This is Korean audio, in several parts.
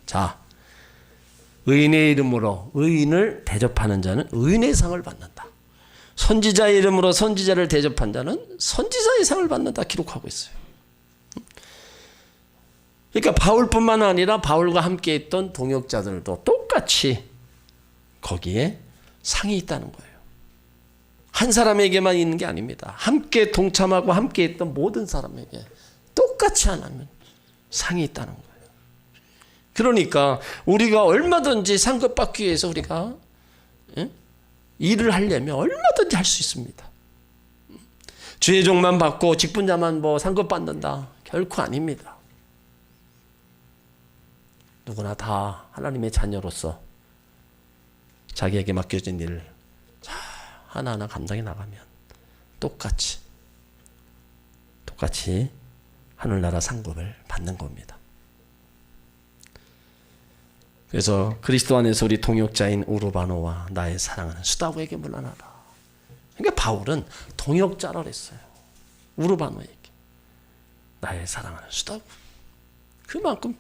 자, 의인의 이름으로 의인을 대접하는 자는 의인의 상을 받는다. 선지자의 이름으로 선지자를 대접한 자는 선지자의 상을 받는다 기록하고 있어요. 그러니까 바울뿐만 아니라 바울과 함께 있던 동역자들도 똑같이 거기에 상이 있다는 거예요. 한 사람에게만 있는 게 아닙니다. 함께 동참하고 함께 있던 모든 사람에게 똑같이 하나면 상이 있다는 거예요. 그러니까 우리가 얼마든지 상급 받기 위해서 우리가 일을 하려면 얼마든지 할 수 있습니다. 주의 종만 받고 직분자만 뭐 상급 받는다. 결코 아닙니다. 누구나 다 하나님의 자녀로서 자기에게 맡겨진 일을 하나하나 감당해 나가면 똑같이 하늘나라 상급을 받는 겁니다. 그래서 그리스도 안에서 우리 동역자인 우르바노와 나의 사랑하는 수다고에게 문안하라. 그러니까 바울은 동역자라 그랬어요. 우르바노에게. 나의 사랑하는 수다고. 그만큼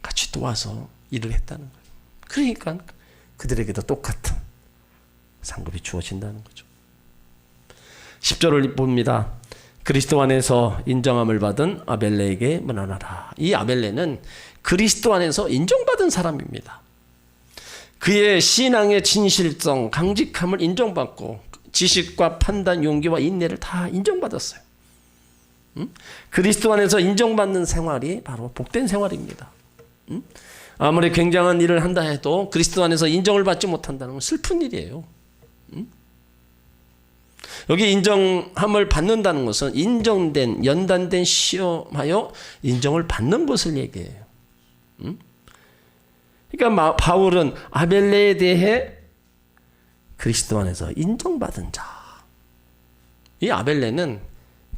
같이 도와서 일을 했다는 거예요. 그러니까 그들에게도 똑같은 상급이 주어진다는 거죠. 10절을 봅니다. 그리스도 안에서 인정함을 받은 아벨레에게 문안하라. 이 아벨레는 그리스도 안에서 인정받은 사람입니다. 그의 신앙의 진실성, 강직함을 인정받고 지식과 판단, 용기와 인내를 다 인정받았어요. 그리스도 안에서 인정받는 생활이 바로 복된 생활입니다. 아무리 굉장한 일을 한다 해도 그리스도 안에서 인정을 받지 못한다는 건 슬픈 일이에요. 여기 인정함을 받는다는 것은 인정된, 연단된 시험하여 인정을 받는 것을 얘기해요. 그러니까 바울은 아벨레에 대해 그리스도 안에서 인정받은 자. 이 아벨레는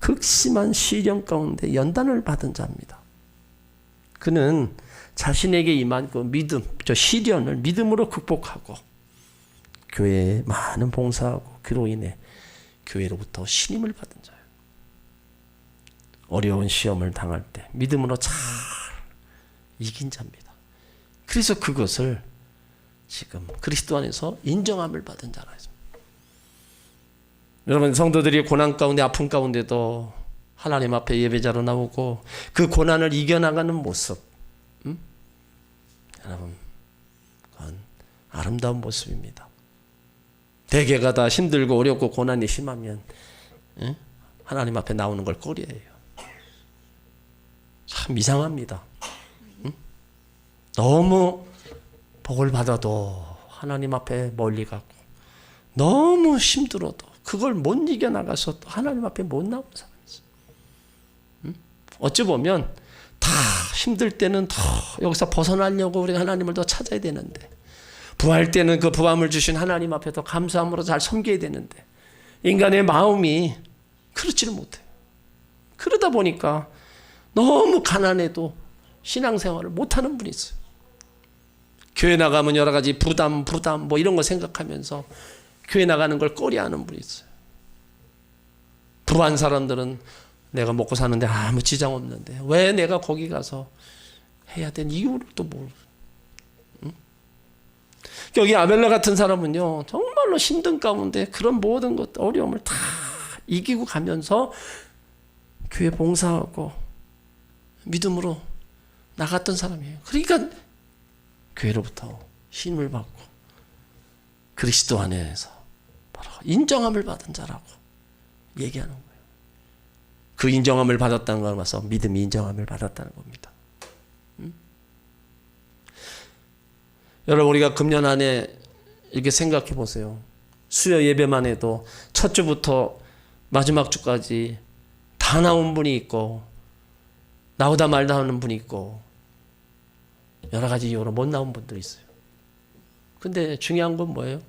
극심한 시련 가운데 연단을 받은 자입니다. 그는 자신에게 임한 그 믿음, 저 시련을 믿음으로 극복하고 교회에 많은 봉사하고 그로 인해 교회로부터 신임을 받은 자예요. 어려운 시험을 당할 때 믿음으로 잘 이긴 자입니다. 그래서 그것을 지금 그리스도 안에서 인정함을 받은 자라 했습니다. 여러분, 성도들이 고난 가운데 아픔 가운데도 하나님 앞에 예배자로 나오고 그 고난을 이겨나가는 모습, 여러분, 그건 아름다운 모습입니다. 대개가 다 힘들고 어렵고 고난이 심하면 하나님 앞에 나오는 걸 꺼려해요. 참 이상합니다. 너무 복을 받아도 하나님 앞에 멀리 가고 너무 힘들어도 그걸 못 이겨나가서 또 하나님 앞에 못 나오는 사람이 있어요. 어찌 보면 다 힘들 때는 더 여기서 벗어나려고 우리가 하나님을 더 찾아야 되는데, 부할 때는 그 부함을 주신 하나님 앞에 더 감사함으로 잘 섬겨야 되는데 인간의 마음이 그렇지를 못해요. 그러다 보니까 너무 가난해도 신앙생활을 못하는 분이 있어요. 교회 나가면 여러 가지 부담 뭐 이런 거 생각하면서 교회 나가는 걸 꺼려하는 분이 있어요. 부한 사람들은 내가 먹고 사는데 아무 지장 없는데 왜 내가 거기 가서 해야 되는 이유를 또 모르고. 여기 아벨레 같은 사람은요, 정말로 힘든 가운데 그런 모든 것, 어려움을 다 이기고 가면서 교회 봉사하고 믿음으로 나갔던 사람이에요. 그러니까 교회로부터 힘을 받고 그리스도 안에서 바로 인정함을 받은 자라고 얘기하는 거예요. 그 인정함을 받았다는 걸 봐서 믿음이 인정함을 받았다는 겁니다. 여러분, 우리가 금년 안에 이렇게 생각해 보세요. 수요 예배만 해도 첫 주부터 마지막 주까지 다 나온 분이 있고 나오다 말다 하는 분이 있고 여러 가지 이유로 못 나온 분들이 있어요. 근데 중요한 건 뭐예요?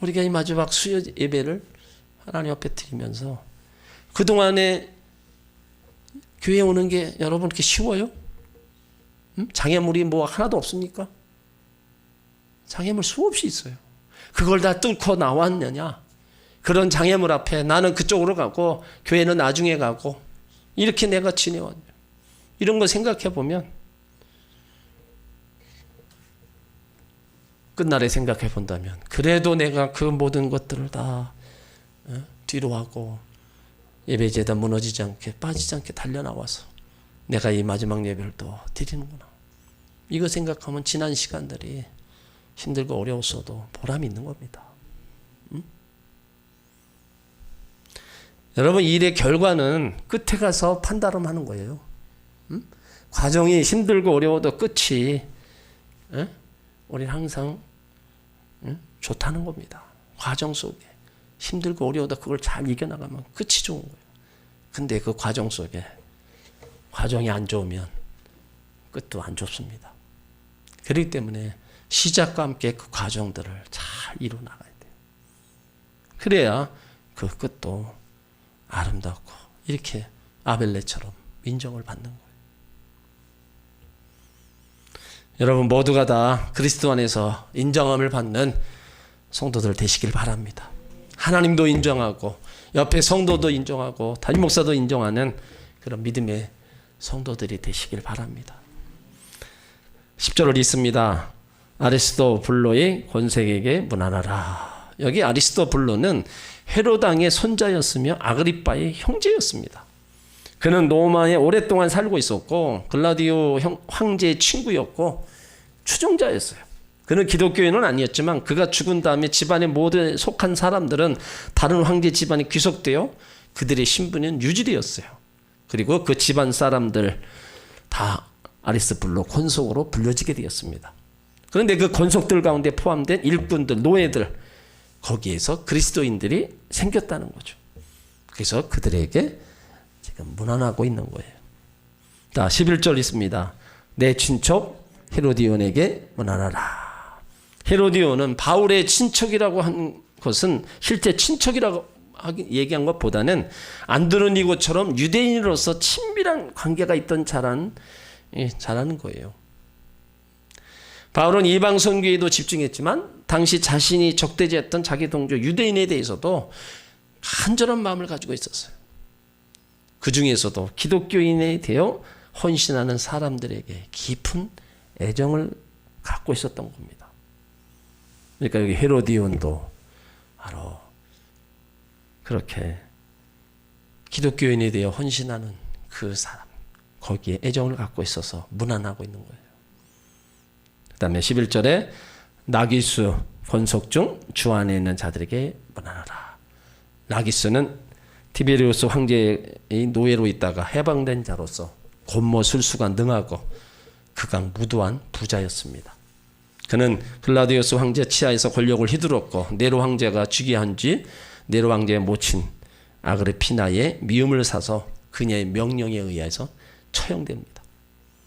우리가 이 마지막 수요 예배를 하나님 앞에 드리면서 그동안에 교회에 오는 게 여러분 이렇게 쉬워요? 장애물이 뭐 하나도 없습니까? 장애물 수없이 있어요. 그걸 다 뚫고 나왔느냐? 그런 장애물 앞에 나는 그쪽으로 가고 교회는 나중에 가고 이렇게 내가 지내왔냐? 이런 거 생각해 보면 끝날에 생각해 본다면 그래도 내가 그 모든 것들을 다 뒤로 하고 예배제단 무너지지 않게 빠지지 않게 달려나와서 내가 이 마지막 예배를 또 드리는구나. 이거 생각하면 지난 시간들이 힘들고 어려웠어도 보람이 있는 겁니다. 여러분, 일의 결과는 끝에 가서 판단하는 거예요. 과정이 힘들고 어려워도 끝이 우리는 항상 좋다는 겁니다. 과정 속에 힘들고 어려워도 그걸 잘 이겨나가면 끝이 좋은 거예요. 근데 그 과정 속에 과정이 안 좋으면 끝도 안 좋습니다. 그렇기 때문에 시작과 함께 그 과정들을 잘 이루어 나가야 돼요. 그래야 그 끝도 아름답고 이렇게 아벨레처럼 인정을 받는 거예요. 여러분 모두가 다 그리스도 안에서 인정함을 받는 성도들 되시길 바랍니다. 하나님도 인정하고 옆에 성도도 인정하고 담임 목사도 인정하는 그런 믿음의 성도들이 되시길 바랍니다. 10절을 읽습니다. 아리스토블로의 권색에게 문안하라. 여기 아리스토블로는 헤롯 왕의 손자였으며 아그리빠의 형제였습니다. 그는 로마에 오랫동안 살고 있었고 글라디오 황제의 친구였고 추종자였어요. 그는 기독교인은 아니었지만 그가 죽은 다음에 집안의 모든 속한 사람들은 다른 황제 집안에 귀속되어 그들의 신분은 유지되었어요. 그리고 그 집안 사람들 다 아리스토블로 권속으로 불려지게 되었습니다. 그런데 그 권속들 가운데 포함된 일꾼들, 노예들, 거기에서 그리스도인들이 생겼다는 거죠. 그래서 그들에게 지금 문안하고 있는 거예요. 자, 11절 있습니다. 내 친척 헤로디온에게 문안하라. 헤로디온은 바울의 친척이라고 한 것은 실제 친척이라고 얘기한 것보다는 안드로니고처럼 유대인으로서 친밀한 관계가 있던 자라는 거예요. 바울은 이방 선교에도 집중했지만 당시 자신이 적대지했던 자기 동조 유대인에 대해서도 간절한 마음을 가지고 있었어요. 그 중에서도 기독교인에 대해 헌신하는 사람들에게 깊은 애정을 갖고 있었던 겁니다. 그러니까 여기 헤로디온도 바로 그렇게 기독교인에 대해 헌신하는 그 사람, 거기에 애정을 갖고 있어서 문안하고 있는 거예요. 그 다음에 11절에 나기수 권속 중 주 안에 있는 자들에게 문안하라. 나기수는 티베리우스 황제의 노예로 있다가 해방된 자로서 곤모 술수가 능하고 극강 무도한 부자였습니다. 그는 글라디우스 황제 치하에서 권력을 휘두르었고 네로 황제가 즉위한 뒤 네로 황제의 모친 아그리피나의 미움을 사서 그녀의 명령에 의해서 처형됩니다.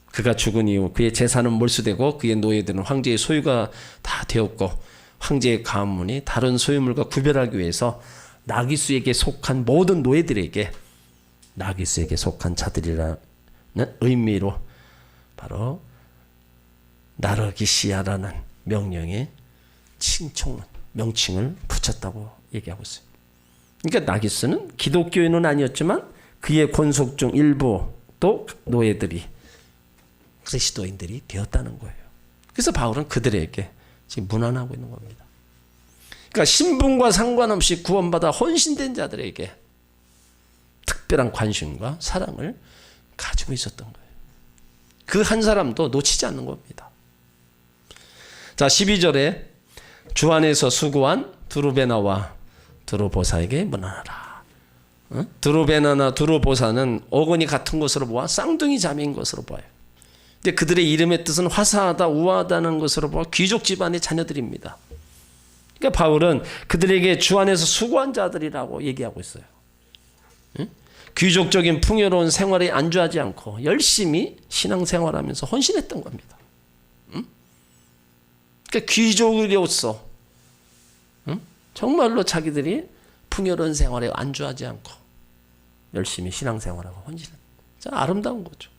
그가 죽은 이후 그의 재산은 몰수되고 그의 노예들은 황제의 소유가 다 되었고 황제의 가문이 다른 소유물과 구별하기 위해서 나기수에게 속한 모든 노예들에게 나기수에게 속한 자들이라는 의미로 바로 나르기시아라는 명령에 명칭을 붙였다고 얘기하고 있어요. 그러니까 나기수는 기독교인은 아니었지만 그의 권속 중 일부 또 노예들이 그리스도인들이 되었다는 거예요. 그래서 바울은 그들에게 지금 문안하고 있는 겁니다. 그러니까 신분과 상관없이 구원받아 헌신된 자들에게 특별한 관심과 사랑을 가지고 있었던 거예요. 그 한 사람도 놓치지 않는 겁니다. 자, 12절에 주 안에서 수고한 두루베나와 두루보사에게 문안하라. 두루베나나 두루보사는 어근이 같은 것으로 보아 쌍둥이 자매인 것으로 보아요. 근데 그들의 이름의 뜻은 화사하다, 우아하다는 것으로 보아 귀족 집안의 자녀들입니다. 그러니까 바울은 그들에게 주 안에서 수고한 자들이라고 얘기하고 있어요. 귀족적인 풍요로운 생활에 안주하지 않고 열심히 신앙생활하면서 헌신했던 겁니다. 그러니까 귀족으로서 정말로 자기들이 풍요로운 생활에 안주하지 않고 열심히 신앙생활하고 헌신했던 아름다운 거죠.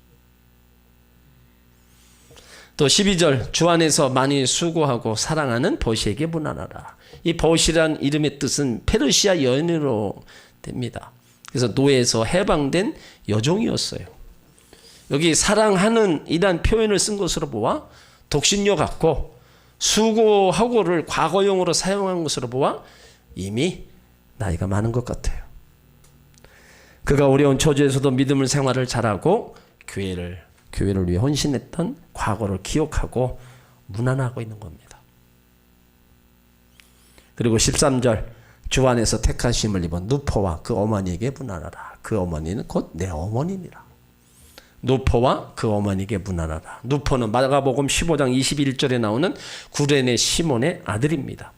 또 12절 주 안에서 많이 수고하고 사랑하는 버시에게 문안하라. 이 버시란 이름의 뜻은 페르시아 여인으로 됩니다. 그래서 노예에서 해방된 여종이었어요. 여기 사랑하는 이란 표현을 쓴 것으로 보아 독신녀 같고 수고하고를 과거형으로 사용한 것으로 보아 이미 나이가 많은 것 같아요. 그가 어려운 처지에서도 믿음을 생활을 잘하고 교회를 위해 헌신했던 과거를 기억하고 문안하고 있는 겁니다. 그리고 13절, 주 안에서 택하심을 입은 누포와 그 어머니에게 문안하라. 그 어머니는 곧 내 어머니니라. 누포와 그 어머니에게 문안하라. 누포는 마가복음 15장 21절에 나오는 구레네 시몬의 아들입니다.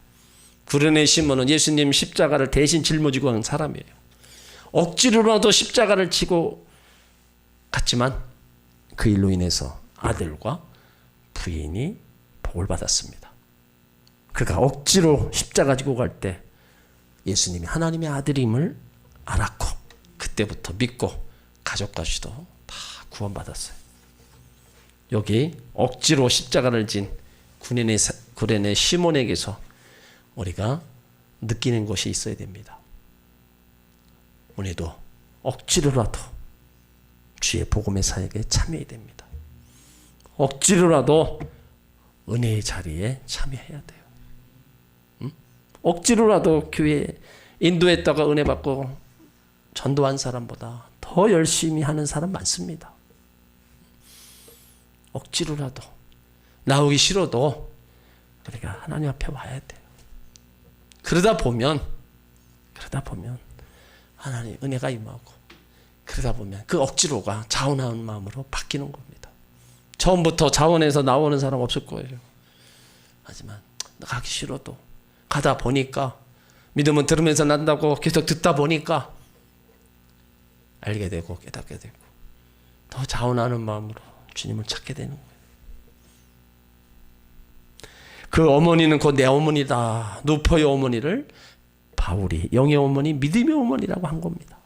구레네 시몬은 예수님 십자가를 대신 짊어지고 간 사람이에요. 억지로라도 십자가를 지고 갔지만 그 일로 인해서 아들과 부인이 복을 받았습니다. 그가 억지로 십자가 지고 갈 때 예수님이 하나님의 아들임을 알았고 그때부터 믿고 가족까지도 다 구원받았어요. 여기 억지로 십자가를 진 구레네 시몬에게서 우리가 느끼는 것이 있어야 됩니다. 우리도 억지로라도 주의 복음의 사역에 참여해야 됩니다. 억지로라도 은혜의 자리에 참여해야 돼요. 억지로라도 교회에 인도했다가 은혜 받고 전도한 사람보다 더 열심히 하는 사람 많습니다. 억지로라도 나오기 싫어도 우리가 하나님 앞에 와야 돼요. 그러다 보면 하나님 은혜가 임하고 그러다 보면 그 억지로가 자원하는 마음으로 바뀌는 겁니다. 처음부터 자원해서 나오는 사람 없을 거예요. 하지만 가기 싫어도 가다 보니까 믿음은 들으면서 난다고 계속 듣다 보니까 알게 되고 깨닫게 되고 더 자원하는 마음으로 주님을 찾게 되는 거예요. 그 어머니는 곧 내 어머니다. 누포의 어머니를 바울이 영의 어머니, 믿음의 어머니라고 한 겁니다.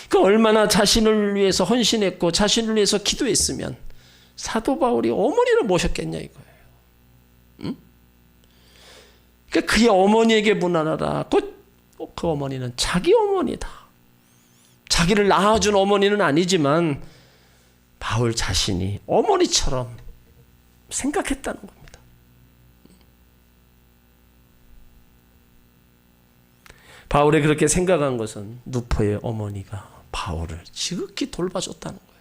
그 얼마나 자신을 위해서 헌신했고 자신을 위해서 기도했으면 사도 바울이 어머니를 모셨겠냐 이거예요. 응? 그러니까 그의 어머니에게 문안하라. 그 어머니는 자기 어머니다. 자기를 낳아준 어머니는 아니지만 바울 자신이 어머니처럼 생각했다는 겁니다. 바울이 그렇게 생각한 것은 누포의 어머니가 바울을 지극히 돌봐줬다는 거예요.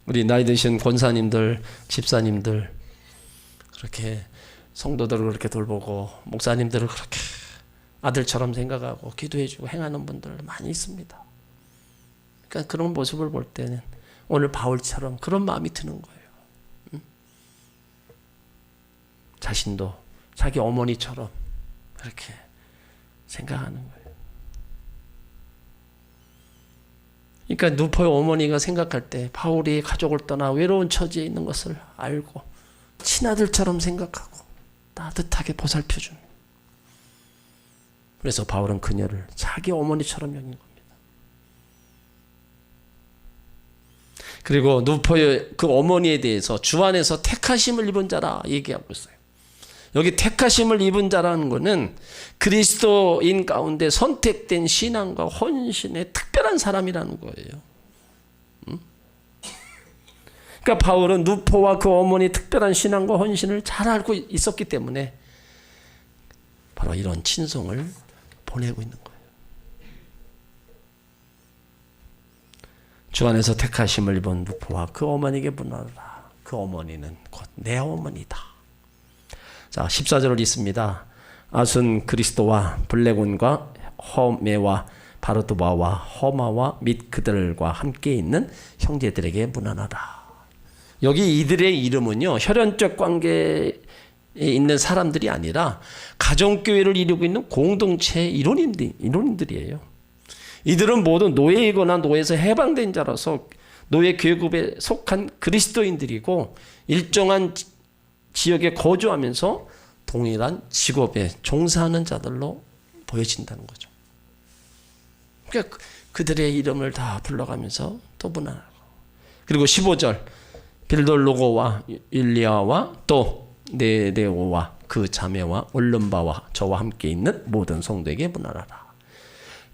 우리 나이 드신 권사님들, 집사님들 그렇게 성도들을 그렇게 돌보고 목사님들을 그렇게 아들처럼 생각하고 기도해주고 행하는 분들 많이 있습니다. 그러니까 그런 모습을 볼 때는 오늘 바울처럼 그런 마음이 드는 거예요. 자신도 자기 어머니처럼 그렇게 생각하는 거예요. 그러니까 누포의 어머니가 생각할 때 바울이 가족을 떠나 외로운 처지에 있는 것을 알고 친아들처럼 생각하고 따뜻하게 보살펴주는. 그래서 바울은 그녀를 자기 어머니처럼 여긴 겁니다. 그리고 누포의 그 어머니에 대해서 주 안에서 택하심을 입은 자라 얘기하고 있어요. 여기 택하심을 입은 자라는 것은 그리스도인 가운데 선택된 신앙과 헌신의 특별한 사람이라는 거예요. 그러니까 바울은 누포와 그 어머니 특별한 신앙과 헌신을 잘 알고 있었기 때문에 바로 이런 친송을 보내고 있는 거예요. 주 안에서 택하심을 입은 누포와 그 어머니에게 문안하라. 그 어머니는 곧 내 어머니다. 자, 14절을 읽습니다. 아순 그리스도와 블레곤과 허메와 바르도바와 허마와 및 그들과 함께 있는 형제들에게 문안하라. 여기 이들의 이름은요, 혈연적 관계에 있는 사람들이 아니라 가정교회를 이루고 있는 공동체의 일원인들이에요. 이들은 모두 노예이거나 노예에서 해방된 자라서 노예 계급에 속한 그리스도인들이고 일정한 지역에 거주하면서 동일한 직업에 종사하는 자들로 보여진다는 거죠. 그러니까 그들의 이름을 다 불러가면서 또 문안하고. 그리고 15절 빌돌로고와 율리아와 또 네데오와 그 자매와 올름바와 저와 함께 있는 모든 성도에게 문안하라.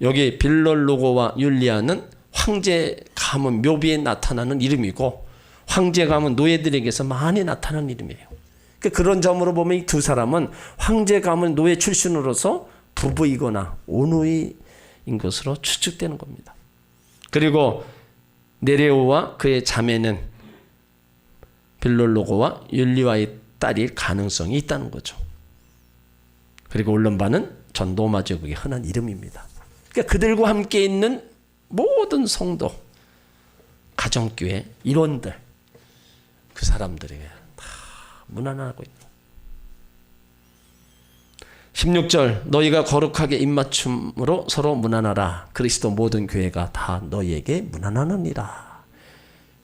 여기 빌돌로고와 율리아는 황제 가문 묘비에 나타나는 이름이고 황제 가문 노예들에게서 많이 나타나는 이름이에요. 그런 점으로 보면 이 두 사람은 황제 가문 노예 출신으로서 부부이거나 온누이인 것으로 추측되는 겁니다. 그리고 네레오와 그의 자매는 빌롤로고와 율리와의 딸일 가능성이 있다는 거죠. 그리고 울름바는 전 로마 제국의 흔한 이름입니다. 그러니까 그들과 함께 있는 모든 성도, 가정교회 일원들, 그 사람들에게 다 문안하고 있다. 16절 너희가 거룩하게 입맞춤으로 서로 문안하라. 그리스도 모든 교회가 다 너희에게 문안하느니라.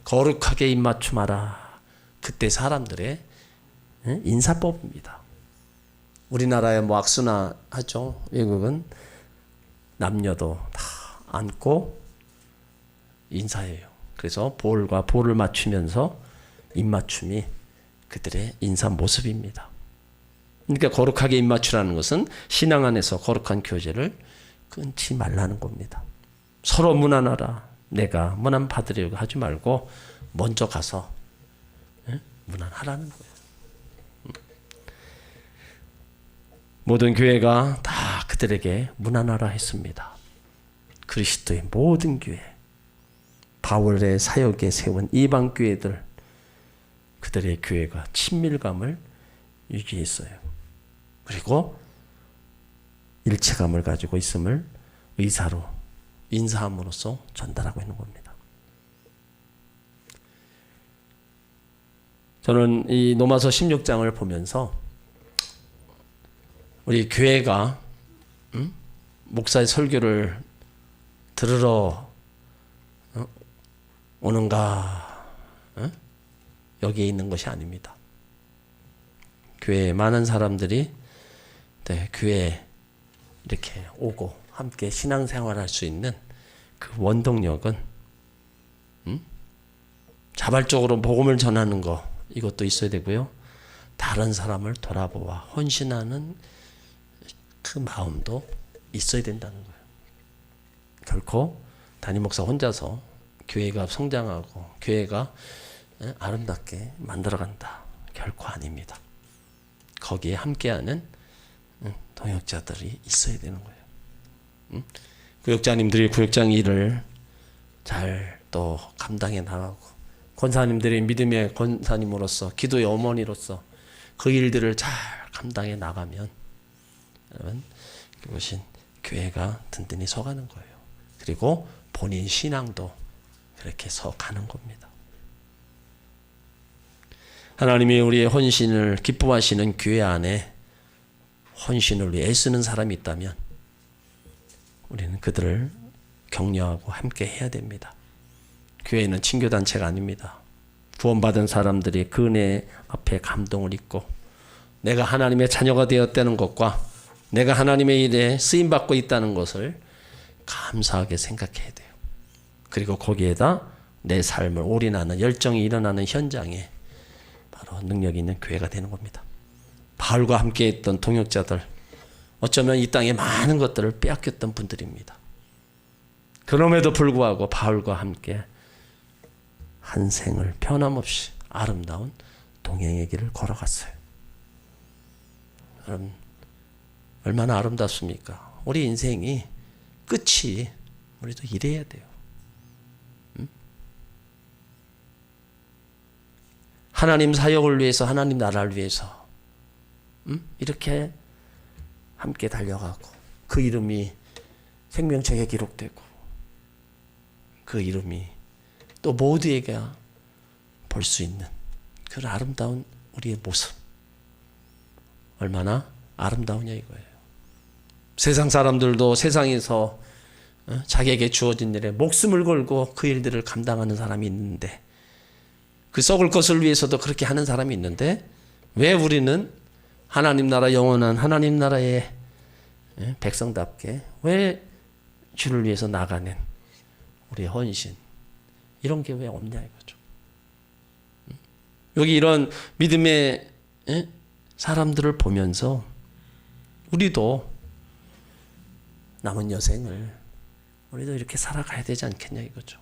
거룩하게 입맞춤하라. 그때 사람들의 인사법입니다. 우리나라에 뭐 악수나 하죠. 외국은 남녀도 다 안고 인사해요. 그래서 볼과 볼을 맞추면서 입맞춤이 그들의 인사 모습입니다. 그러니까 거룩하게 입맞추라는 것은 신앙 안에서 거룩한 교제를 끊지 말라는 겁니다. 서로 문안하라. 내가 문안 받으려고 하지 말고 먼저 가서 문안하라는 거예요. 모든 교회가 다 그들에게 문안하라 했습니다. 그리스도의 모든 교회, 바울의 사역에 세운 이방 교회들, 그들의 교회가 친밀감을 유지했어요. 그리고 일체감을 가지고 있음을 의사로 인사함으로써 전달하고 있는 겁니다. 저는 이 로마서 16장을 보면서 우리 교회가 목사의 설교를 들으러 오는가 여기에 있는 것이 아닙니다. 교회에 많은 사람들이 교회에 이렇게 오고 함께 신앙생활할 수 있는 그 원동력은 자발적으로 복음을 전하는 거 이것도 있어야 되고요. 다른 사람을 돌아보아 헌신하는 그 마음도 있어야 된다는 거예요. 결코 담임 목사 혼자서 교회가 성장하고 교회가 아름답게 만들어간다. 결코 아닙니다. 거기에 함께하는 동역자들이 있어야 되는 거예요. 구역자님들이 구역장 일을 잘 또 감당해 나가고 권사님들이 믿음의 권사님으로서 기도의 어머니로서 그 일들을 잘 감당해 나가면 여러분 그것이 교회가 든든히 서가는 거예요. 그리고 본인 신앙도 그렇게 서가는 겁니다. 하나님이 우리의 헌신을 기뻐하시는 교회 안에 헌신을 위해 애쓰는 사람이 있다면 우리는 그들을 격려하고 함께 해야 됩니다. 교회는 친교단체가 아닙니다. 구원받은 사람들이 그 은혜 앞에 감동을 잊고 내가 하나님의 자녀가 되었다는 것과 내가 하나님의 일에 쓰임받고 있다는 것을 감사하게 생각해야 돼요. 그리고 거기에다 내 삶을 올인하는 열정이 일어나는 현장에 바로 능력이 있는 교회가 되는 겁니다. 바울과 함께 했던 동역자들, 어쩌면 이 땅에 많은 것들을 빼앗겼던 분들입니다. 그럼에도 불구하고 바울과 함께 한 생을 변함없이 아름다운 동행의 길을 걸어갔어요. 여러분, 얼마나 아름답습니까? 우리 인생이 끝이 우리도 이래야 돼요. 하나님 사역을 위해서, 하나님 나라를 위해서 이렇게 함께 달려가고 그 이름이 생명책에 기록되고 그 이름이 또 모두에게 볼 수 있는 그 아름다운 우리의 모습, 얼마나 아름다우냐 이거예요. 세상 사람들도 세상에서 자기에게 주어진 일에 목숨을 걸고 그 일들을 감당하는 사람이 있는데, 그 썩을 것을 위해서도 그렇게 하는 사람이 있는데, 왜 우리는 하나님 나라, 영원한 하나님 나라의 백성답게 왜 주를 위해서 나가는 우리의 헌신, 이런 게 왜 없냐 이거죠. 여기 이런 믿음의 사람들을 보면서 우리도 남은 여생을 우리도 이렇게 살아가야 되지 않겠냐 이거죠.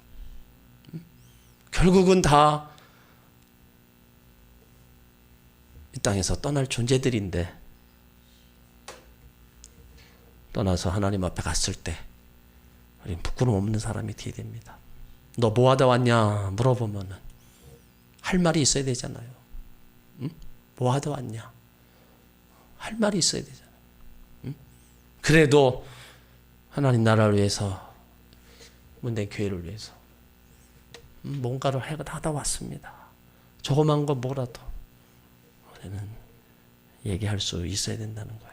결국은 다 땅에서 떠날 존재들인데 떠나서 하나님 앞에 갔을 때 우리는 부끄러움 없는 사람이 되어야 됩니다. 너 뭐 하다 왔냐 물어보면은 할 말이 있어야 되잖아요. 응? 뭐 하다 왔냐 할 말이 있어야 되잖아요. 응? 그래도 하나님 나라를 위해서 문대 교회를 위해서 뭔가를 하다 왔습니다. 조그만 거 뭐라도 우리는 얘기할 수 있어야 된다는 거예요.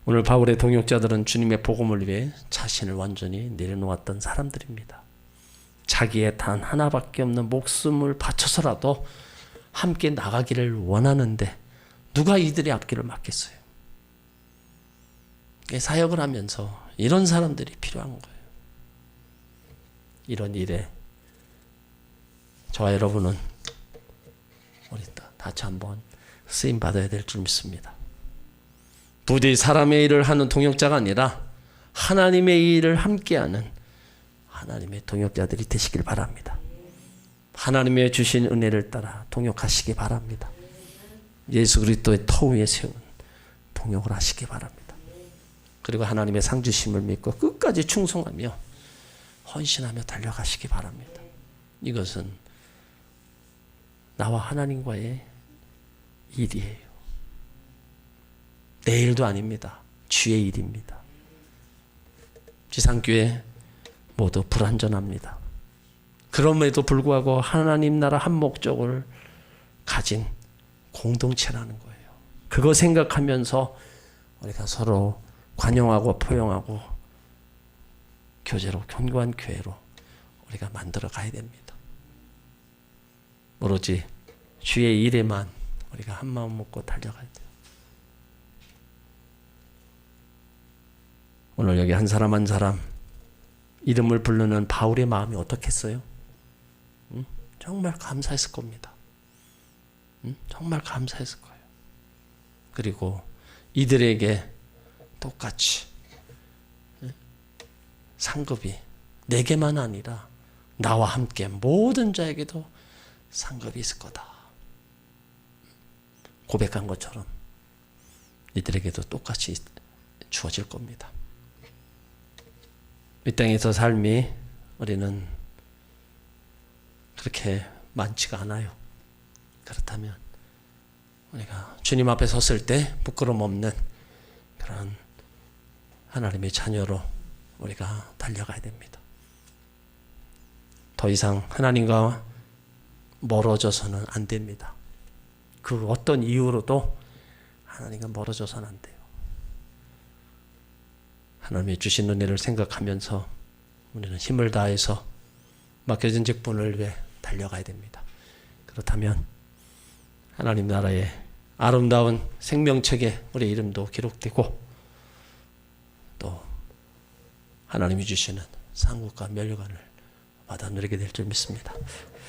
오늘 바울의 동역자들은 주님의 복음을 위해 자신을 완전히 내려놓았던 사람들입니다. 자기의 단 하나밖에 없는 목숨을 바쳐서라도 함께 나가기를 원하는데 누가 이들의 앞길을 막겠어요? 사역을 하면서 이런 사람들이 필요한 거예요. 이런 일에 저와 여러분은 우리 다시 한번 쓰임 받아야 될 줄 믿습니다. 부디 사람의 일을 하는 동역자가 아니라 하나님의 일을 함께하는 하나님의 동역자들이 되시길 바랍니다. 하나님의 주신 은혜를 따라 동역하시기 바랍니다. 예수 그리스도의 터 위에 세운 동역을 하시기 바랍니다. 그리고 하나님의 상 주심을 믿고 끝까지 충성하며 헌신하며 달려가시기 바랍니다. 이것은 나와 하나님과의 일이에요. 내 일도 아닙니다. 주의 일입니다. 지상교회 모두 불완전합니다. 그럼에도 불구하고 하나님 나라 한 목적을 가진 공동체라는 거예요. 그거 생각하면서 우리가 서로 관용하고 포용하고 교제로 견고한 교회로 우리가 만들어 가야 됩니다. 오로지 주의 일에만 우리가 한 마음 먹고 달려가야 돼요. 오늘 여기 한 사람 한 사람 이름을 부르는 바울의 마음이 어떻겠어요? 정말 감사했을 겁니다. 정말 감사했을 거예요. 그리고 이들에게 똑같이 상급이 내게만 아니라 나와 함께 모든 자에게도 상급이 있을 거다. 고백한 것처럼 이들에게도 똑같이 주어질 겁니다. 이 땅에서 삶이 우리는 그렇게 많지가 않아요. 그렇다면 우리가 주님 앞에 섰을 때 부끄러움 없는 그런 하나님의 자녀로 우리가 달려가야 됩니다. 더 이상 하나님과 멀어져서는 안 됩니다. 그 어떤 이유로도 하나님과 멀어져서는 안 돼요. 하나님이 주신 은혜를 생각하면서 우리는 힘을 다해서 맡겨진 직분을 위해 달려가야 됩니다. 그렇다면 하나님 나라의 아름다운 생명책에 우리의 이름도 기록되고 또 하나님이 주시는 상급과 면류관을 받아 누리게 될 줄 믿습니다.